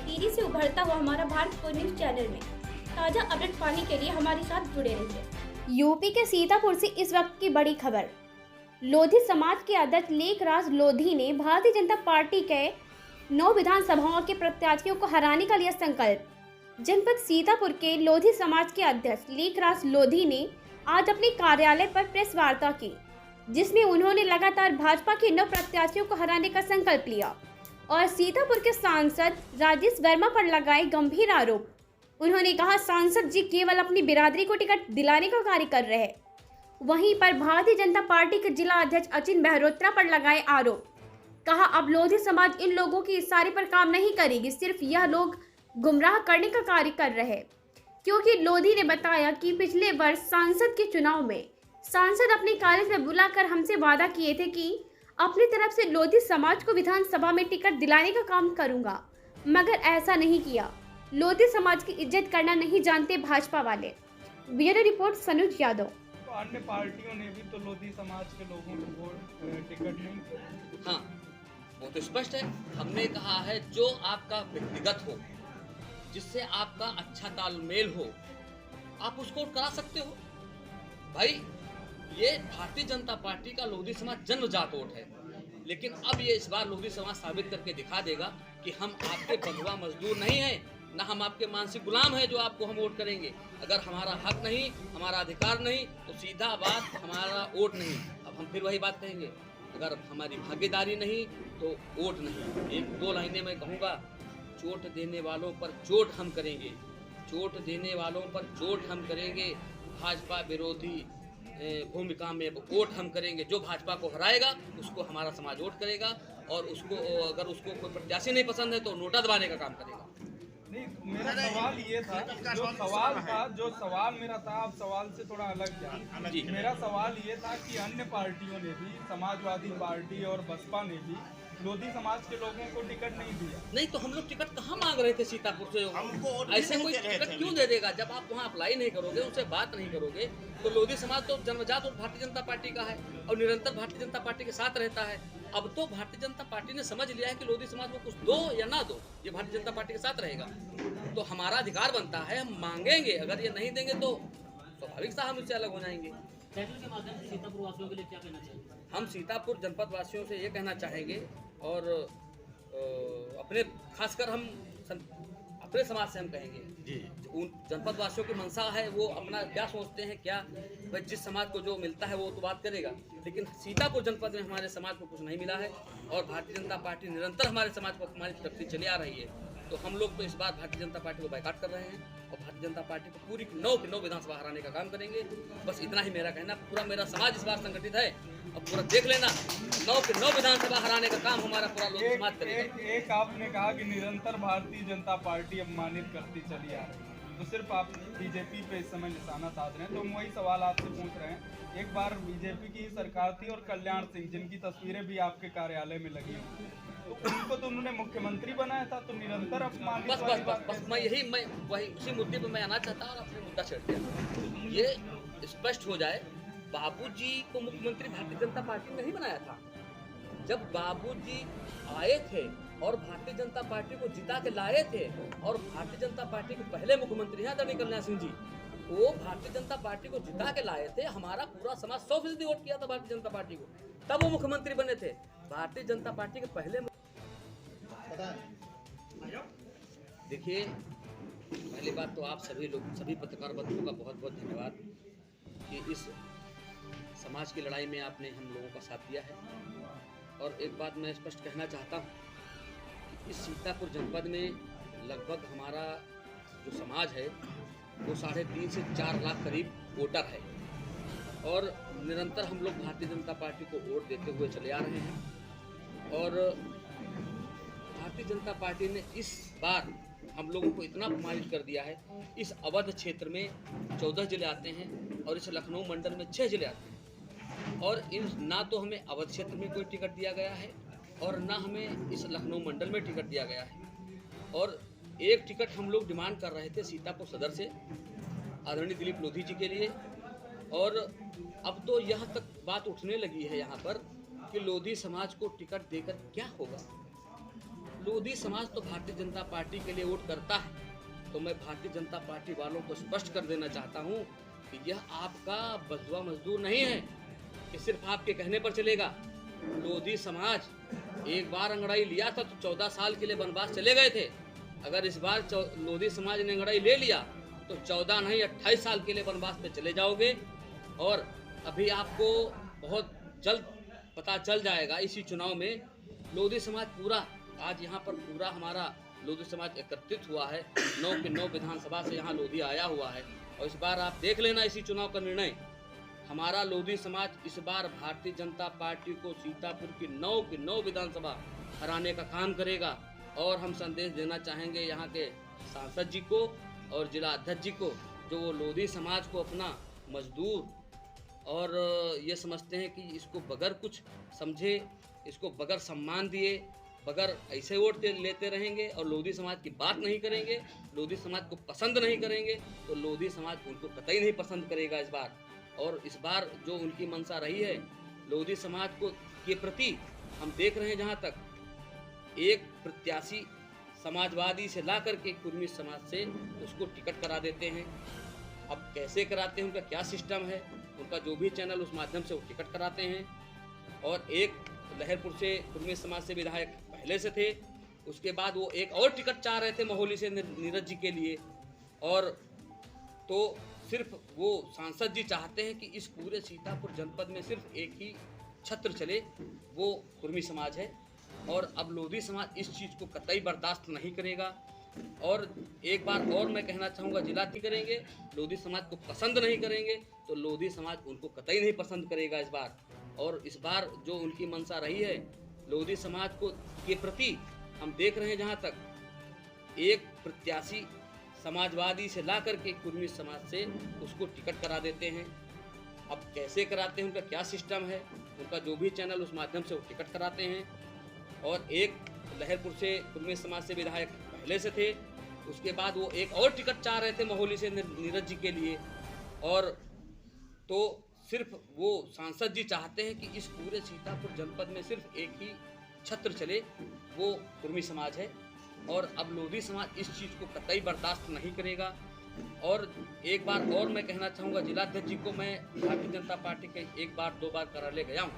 तेजी से उभरता हुआ हमारा भारत न्यूज चैनल में ताज़ा अपडेट पाने के लिए हमारे साथ जुड़े रहिए। यूपी के सीतापुर से इस वक्त की बड़ी खबर। लोधी समाज के अध्यक्ष लेखराज लोधी ने भारतीय जनता पार्टी के 9 विधानसभाओं के प्रत्याशियों को हराने का लिया संकल्प। जनपद सीतापुर के लोधी समाज के अध्यक्ष लेखराज लोधी ने आज अपने कार्यालय पर प्रेस वार्ता की, जिसमें उन्होंने लगातार भाजपा के 9 प्रत्याशियों को हराने का संकल्प लिया और सीतापुर के सांसद राजेश वर्मा पर लगाए गंभीर आरोप। उन्होंने कहा, सांसद जी केवल अपनी बिरादरी को टिकट दिलाने का कार्य कर रहे हैं। वहीं पर भारतीय जनता पार्टी के जिला अध्यक्ष अचिन मेहरोत्रा पर लगाए आरोप। कहा, अब लोधी समाज इन लोगों की इशारे पर काम नहीं करेगी, सिर्फ यह लोग गुमराह करने का कार्य कर रहे हैं। क्योंकि लोधी ने बताया कि पिछले वर्ष सांसद के चुनाव में सांसद अपने कार्य से बुलाकर हमसे वादा किए थे कि अपनी तरफ से लोधी समाज को विधानसभा में टिकट दिलाने का काम करूंगा, मगर ऐसा नहीं किया। लोधी समाज की इज्जत करना नहीं जानते भाजपा वाले। Bureau report Sanuj Yadav. तो अन्य पार्टियों ने भी तो लोधी समाज के लोगों को वोट टिकट नहीं दिया। हाँ, वो तो स्पष्ट है। हमने कहा है जो आपका व्यक्तिगत हो, जिससे आपका अच्छा तालमेल हो, आप उसको करा सकते हो। भाई, ये भारतीय जनता पार्टी का लोधी समाज जन्मजात वोट है, लेकिन अब ये इस बार लोधी समाज साबित करके दिखा देगा कि हम आपके बंधुआ मजदूर नहीं हैं, ना हम आपके मानसिक गुलाम हैं जो आपको हम वोट करेंगे। अगर हमारा हक नहीं, हमारा अधिकार नहीं, तो सीधा बात हमारा वोट नहीं। अब हम फिर वही बात कहेंगे, अगर हमारी भागीदारी नहीं तो वोट नहीं। एक दो लाइनें मैं कहूँगा, चोट देने वालों पर चोट हम करेंगे, चोट देने वालों पर चोट हम करेंगे। भाजपा विरोधी भूमिका में वोट हम करेंगे। जो भाजपा को हराएगा उसको हमारा समाज वोट करेगा, और उसको अगर उसको कोई प्रत्याशी नहीं पसंद है तो नोटा दबाने का काम करेगा। नहीं, मेरा सवाल ये था, जो सवाल मेरा था, आप सवाल से थोड़ा अलग जा। मेरा सवाल ये था कि अन्य पार्टियों ने भी, समाजवादी पार्टी और बसपा ने भी लोधी समाज के लोगों को टिकट नहीं दिया। नहीं तो हम लोग टिकट कहाँ मांग रहे थे सीतापुर से? ऐसे कोई टिकट क्यों दे देगा? जब आप वहाँ अप्लाई नहीं करोगे, उनसे बात नहीं करोगे, तो लोधी समाज तो जन्मजात और भारतीय जनता पार्टी का है और निरंतर भारतीय जनता पार्टी के साथ रहता है। अब तो भारतीय जनता पार्टी ने समझ लिया है कि लोधी समाज को कुछ दो या ना दो, ये भारतीय जनता पार्टी के साथ रहेगा। तो हमारा अधिकार बनता है, हम मांगेंगे। अगर ये नहीं देंगे तो स्वाभाविक सा हम इससे अलग हो जाएंगे। के माध्यम से सीतापुर वासियों के लिए क्या कहना चाहिए? हम सीतापुर जनपद वासियों से ये कहना चाहेंगे, और अपने खासकर हम अपने समाज से हम कहेंगे जी, उन जनपद वासियों की मंशा है, वो अपना क्या सोचते हैं, क्या भाई जिस समाज को जो मिलता है वो तो बात करेगा, लेकिन सीतापुर जनपद में हमारे समाज को कुछ नहीं मिला है और भारतीय जनता पार्टी निरंतर हमारे समाज को हमारी तरफ से चली आ रही है। तो हम लोग तो इस बार भारतीय जनता पार्टी को बायकॉट कर रहे हैं और भारतीय जनता पार्टी को पूरी 9 विधानसभा हराने का काम करेंगे। बस इतना ही मेरा कहना। पूरा मेरा समाज इस बार संगठित है और पूरा देख लेना, 9 विधानसभा हराने का काम हमारा पूरा लोक समाज करेगा। एक आपने कहा कि निरंतर भारतीय जनता पार्टी अपमानित करती चली आ रही है, तो सिर्फ आप बीजेपी पे इस समय निशाना साध रहे हैं। तो हम वही सवाल आपसे पूछ रहे हैं। एक बार बीजेपी की सरकार थी और कल्याण सिंह, जिनकी तस्वीरें भी आपके कार्यालय में लगी हुई, तो उनको तो उन्होंने मुख्यमंत्री बनाया था, तो निरंतर अपमानित। बस मैं वही उसी मुद्दे पर मैं आना चाहता और अपने मुद्दा छेड़ दिया। ये स्पष्ट हो जाए, बाबूजी को मुख्यमंत्री भारतीय जनता पार्टी ने नहीं बनाया था। जब बाबूजी आए थे और भारतीय जनता पार्टी को जिता के लाए थे, और भारतीय जनता पार्टी के पहले मुख्यमंत्री हैं आदरणीय कल्याण सिंह जी, वो भारतीय जनता पार्टी को जिता के लाए थे। हमारा पूरा समाज 100% वोट किया था भारतीय जनता पार्टी को, तब वो मुख्यमंत्री बने थे। भारतीय जनता पार्टी के पहले देखिए, पहली बात तो आप सभी लोग, सभी पत्रकार बंधुओं का बहुत बहुत धन्यवाद कि इस समाज की लड़ाई में आपने हम लोगों का साथ दिया है। और एक बात मैं स्पष्ट कहना चाहता हूँ कि इस सीतापुर जनपद में लगभग हमारा जो समाज है वो 3.5 से 4 लाख करीब वोटर है, और निरंतर हम लोग भारतीय जनता पार्टी को वोट देते हुए चले आ रहे हैं। और भारतीय जनता पार्टी ने इस बार हम लोगों को इतना अपमानित कर दिया है। इस अवध क्षेत्र में 14 जिले आते हैं और इस लखनऊ मंडल में 6 जिले आते हैं, और इन ना तो हमें अवध क्षेत्र में कोई टिकट दिया गया है और ना हमें इस लखनऊ मंडल में टिकट दिया गया है। और एक टिकट हम लोग डिमांड कर रहे थे सीतापुर सदर से आदरणीय दिलीप लोधी जी के लिए, और अब तो यहाँ तक बात उठने लगी है यहाँ पर कि लोधी समाज को टिकट देकर क्या होगा। लोधी समाज तो भारतीय जनता पार्टी के लिए वोट करता है, तो मैं भारतीय जनता पार्टी वालों को स्पष्ट कर देना चाहता हूं कि यह आपका बंधुआ मजदूर नहीं है कि सिर्फ आपके कहने पर चलेगा। लोधी समाज एक बार अंगड़ाई लिया था तो 14 साल के लिए वनवास चले गए थे। अगर इस बार लोधी समाज ने अंगड़ाई ले लिया तो 14 नहीं 28 साल के लिए वनवास पे चले जाओगे। और अभी आपको बहुत जल्द पता चल जाएगा इसी चुनाव में लोधी समाज पूरा, आज यहाँ पर पूरा हमारा लोधी समाज एकत्रित हुआ है। 9 के 9 विधानसभा से यहाँ लोधी आया हुआ है और इस बार आप देख लेना इसी चुनाव का निर्णय। हमारा लोधी समाज इस बार भारतीय जनता पार्टी को सीतापुर की 9 की 9 विधानसभा हराने का काम करेगा। और हम संदेश देना चाहेंगे यहाँ के सांसद जी को और जिला अध्यक्ष जी को, जो वो लोधी समाज को अपना मजदूर और ये समझते हैं कि इसको बगैर कुछ समझे, इसको बगैर सम्मान दिए, बगैर ऐसे वोट लेते रहेंगे और लोधी समाज की बात नहीं करेंगे, लोधी समाज को पसंद नहीं करेंगे, तो लोधी समाज उनको कतई नहीं पसंद करेगा इस बार। और इस बार जो उनकी मंशा रही है लोधी समाज को के प्रति, हम देख रहे हैं जहाँ तक एक प्रत्याशी समाजवादी से ला करके कुर्मी समाज से उसको टिकट करा देते हैं। अब कैसे कराते हैं, उनका क्या सिस्टम है, उनका जो भी चैनल उस माध्यम से वो टिकट कराते हैं। और एक लहरपुर से कुर्मी समाज से विधायक पहले से थे, उसके बाद वो एक और टिकट चाह रहे थे मोहाली से नीरज जी के लिए। और तो सिर्फ वो सांसद जी चाहते हैं कि इस पूरे सीतापुर जनपद में सिर्फ एक ही छत्र चले, वो कुर्मी समाज है। और अब लोधी समाज इस चीज़ को कतई बर्दाश्त नहीं करेगा। और एक बार और मैं कहना चाहूँगा, जिलाती करेंगे, लोधी समाज को पसंद नहीं करेंगे, तो लोधी समाज उनको कतई नहीं पसंद करेगा इस बार। और इस बार जो उनकी मंशा रही है लोधी समाज को के प्रति, हम देख रहे हैं जहाँ तक एक प्रत्याशी समाजवादी से ला करके कुर्मी समाज से उसको टिकट करा देते हैं। अब कैसे कराते हैं, उनका क्या सिस्टम है, उनका जो भी चैनल उस माध्यम से वो टिकट कराते हैं। और एक लहरपुर से कुर्मी समाज से विधायक पहले से थे, उसके बाद वो एक और टिकट चाह रहे थे मोहाली से नीरज जी के लिए। और तो सिर्फ वो सांसद जी चाहते हैं कि इस पूरे सीतापुर जनपद में सिर्फ एक ही छत्र चले, वो कुर्मी समाज है। और अब लोधी समाज इस चीज़ को कतई बर्दाश्त नहीं करेगा। और एक बार और मैं कहना चाहूँगा, जिलाध्यक्ष जी को मैं भारतीय जनता पार्टी के एक बार 2 बार कार्यालय गया हूँ,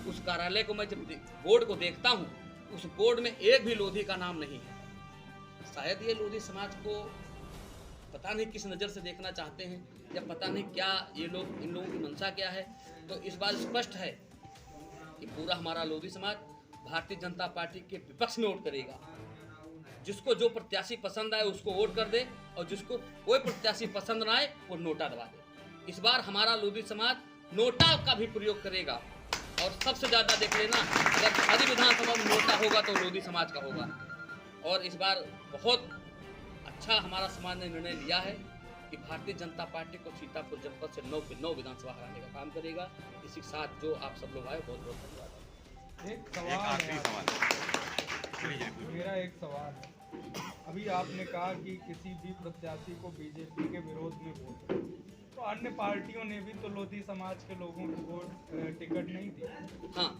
उस कार्यालय को मैं जब बोर्ड को देखता हूँ, उस बोर्ड में एक भी लोधी का नाम नहीं है। शायद ये लोधी समाज को पता नहीं किस नज़र से देखना चाहते हैं, या पता नहीं क्या ये लोग, इन लोगों की मंशा क्या है। तो इस बार स्पष्ट है कि पूरा हमारा लोधी समाज भारतीय जनता पार्टी के विपक्ष में वोट करेगा। जिसको जो प्रत्याशी पसंद आए उसको वोट कर दे, और जिसको कोई प्रत्याशी पसंद ना आए वो नोटा दबा दे। इस बार हमारा लोधी समाज नोटा का भी प्रयोग करेगा। और सबसे ज़्यादा देख लेना, अगर सारी विधानसभा में नोटा होगा तो लोधी समाज का होगा। और इस बार बहुत अच्छा हमारा समाज ने निर्णय लिया है कि भारतीय जनता पार्टी को सीतापुर जनपद से 9 की 9 विधानसभा हराने का काम करेगा। इसी के साथ जो आप सब लोग आए, बहुत बहुत धन्यवाद। एक सवाल है, मेरा एक सवाल है। अभी आपने कहा कि किसी भी प्रत्याशी को बीजेपी के विरोध में वोट, तो अन्य पार्टियों ने भी तो लोधी समाज के लोगों को वोट टिकट नहीं दी। हाँ,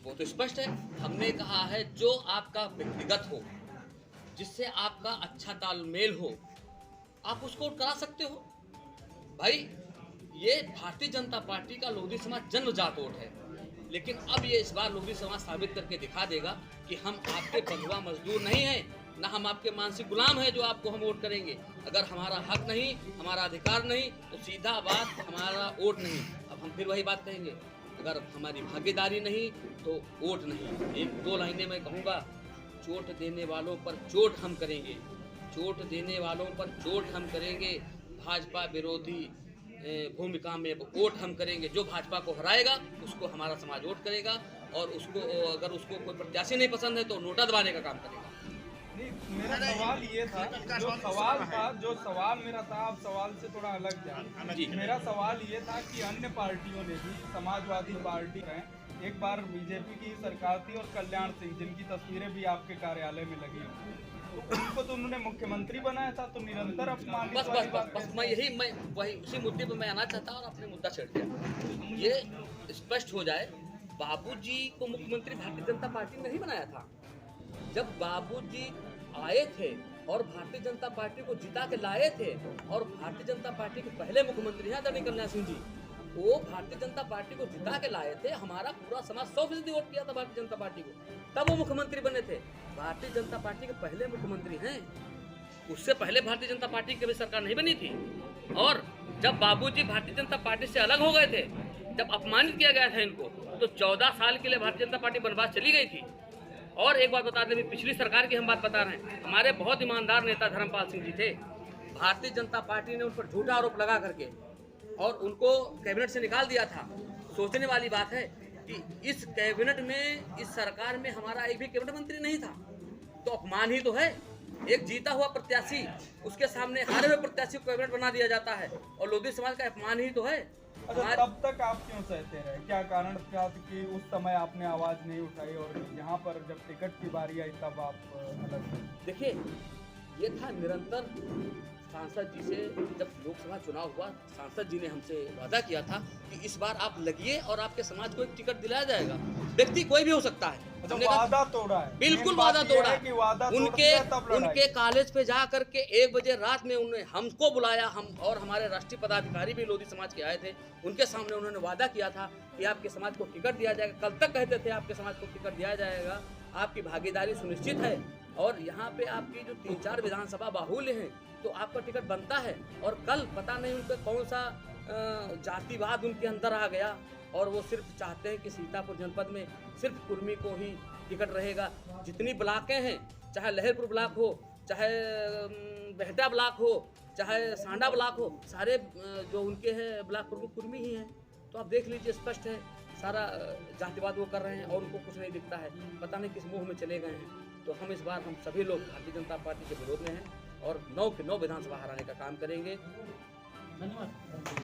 वो तो स्पष्ट है। हमने कहा है जो आपका व्यक्तिगत हो, जिससे आपका अच्छा तालमेल हो, आप उसको वोट करा सकते हो। भाई, ये भारतीय जनता पार्टी का लोधी समाज जन्मजात वोट है, लेकिन अब ये इस बार लोधी समाज साबित करके दिखा देगा कि हम आपके बंधुआ मजदूर नहीं हैं, ना हम आपके मानसिक गुलाम हैं जो आपको हम वोट करेंगे। अगर हमारा हक नहीं, हमारा अधिकार नहीं, तो सीधा बात हमारा वोट नहीं। अब हम फिर वही बात कहेंगे, अगर हमारी भागीदारी नहीं तो वोट नहीं। 1-2 लाइनें मैं कहूँगा, चोट देने वालों पर चोट हम करेंगे, चोट देने वालों पर चोट हम करेंगे। भाजपा विरोधी भूमिका में वोट हम करेंगे। जो भाजपा को हराएगा उसको हमारा समाज वोट करेगा, और उसको अगर उसको कोई प्रत्याशी नहीं पसंद है तो नोटा दबाने का काम करेगा। नहीं, मेरा सवाल ये था, जो सवाल मेरा था, आप सवाल से थोड़ा अलग जाए। मेरा सवाल ये था कि अन्य पार्टियों ने भी, समाजवादी पार्टी है, एक बार बीजेपी की सरकार थी और कल्याण सिंह, जिनकी तस्वीरें भी आपके कार्यालय में लगी हुई, तो उनको तो उन्होंने मुख्यमंत्री बनाया था, तो निरंतर अपमानित वाली बात। बस मैं वही उसी मुद्दे पर मैं आना चाहता और अपने मुद्दा छेड़ दिया। ये स्पष्ट हो जाए, बाबूजी को मुख्यमंत्री भारतीय जनता पार्टी ने नहीं बनाया था, जब बाबूजी आए थे और भारतीय जनता पार्टी को जिता के लाए थे, और भारतीय जनता पार्टी के पहले मुख्यमंत्री हैं आदरणीय कल्याण सिंह जी, वो भारतीय जनता पार्टी को जिता के लाए थे। हमारा पूरा समाज 100% वोट किया था भारतीय जनता पार्टी को, तब वो मुख्यमंत्री बने थे। भारतीय जनता पार्टी के पहले मुख्यमंत्री हैं, उससे पहले भारतीय जनता पार्टी की कभी सरकार नहीं बनी थी। और जब बाबूजी भारतीय जनता पार्टी से अलग हो गए थे, जब अपमानित किया गया था इनको, तो 14 साल के लिए भारतीय जनता पार्टी वनवास चली गई थी। और एक बात बता दें, पिछली सरकार की हम बात बता रहे हैं, हमारे बहुत ईमानदार नेता धर्मपाल सिंह जी थे। भारतीय जनता पार्टी ने उन पर झूठा आरोप लगा करके और उनको कैबिनेट से निकाल दिया था। सोचने वाली बात है कि इस कैबिनेट में, इस सरकार में हमारा एक भी कैबिनेट मंत्री नहीं था, तो अपमान ही तो है। एक जीता हुआ प्रत्याशी, उसके सामने हारे हुए प्रत्याशी को कैबिनेट बना दिया जाता है, और लोधी समाज का अपमान ही तो है। अच्छा, तब तक आप क्यों सहते रहे? क्या कारण था कि उस समय आपने आवाज नहीं उठाई और यहाँ पर जब टिकट की बारी आई तब आप अलग? देखिए, ये था निरंतर सांसद जी से, जब लोकसभा चुनाव हुआ, सांसद जी ने हमसे वादा किया था कि इस बार आप लगिए और आपके समाज को एक टिकट दिलाया जाएगा। व्यक्ति कोई भी हो सकता है। अच्छा, वादा तोड़ा है? बिल्कुल वादा तोड़ा है। उनके उनके कॉलेज पे जा करके 1 बजे रात में उन्होंने हमको बुलाया, हम और हमारे राष्ट्रीय पदाधिकारी भी लोधी समाज के आए थे। उनके सामने उन्होंने वादा किया था कि आपके समाज को टिकट दिया जाएगा। कल तक कहते थे आपके समाज को टिकट दिया जाएगा, आपकी भागीदारी सुनिश्चित है, और यहाँ पे आपकी जो 3-4 विधानसभा बाहुल्य हैं, तो आपका टिकट बनता है। और कल पता नहीं उनका कौन सा जातिवाद उनके अंदर आ गया, और वो सिर्फ चाहते हैं कि सीतापुर जनपद में सिर्फ कुर्मी को ही टिकट रहेगा। जितनी ब्लॉकें हैं, चाहे लहरपुर ब्लॉक हो, चाहे बेहटा ब्लॉक हो, चाहे सांडा ब्लॉक हो, सारे जो उनके हैं ब्लॉक कुर्मी ही हैं। तो आप देख लीजिए, स्पष्ट है, सारा जातिवाद वो कर रहे हैं और उनको कुछ नहीं दिखता है। पता नहीं किस मुँह में चले गए हैं। तो हम इस बार, हम सभी लोग भारतीय जनता पार्टी के विरोध में हैं और 9 के 9 विधानसभा हराने का काम करेंगे। धन्यवाद।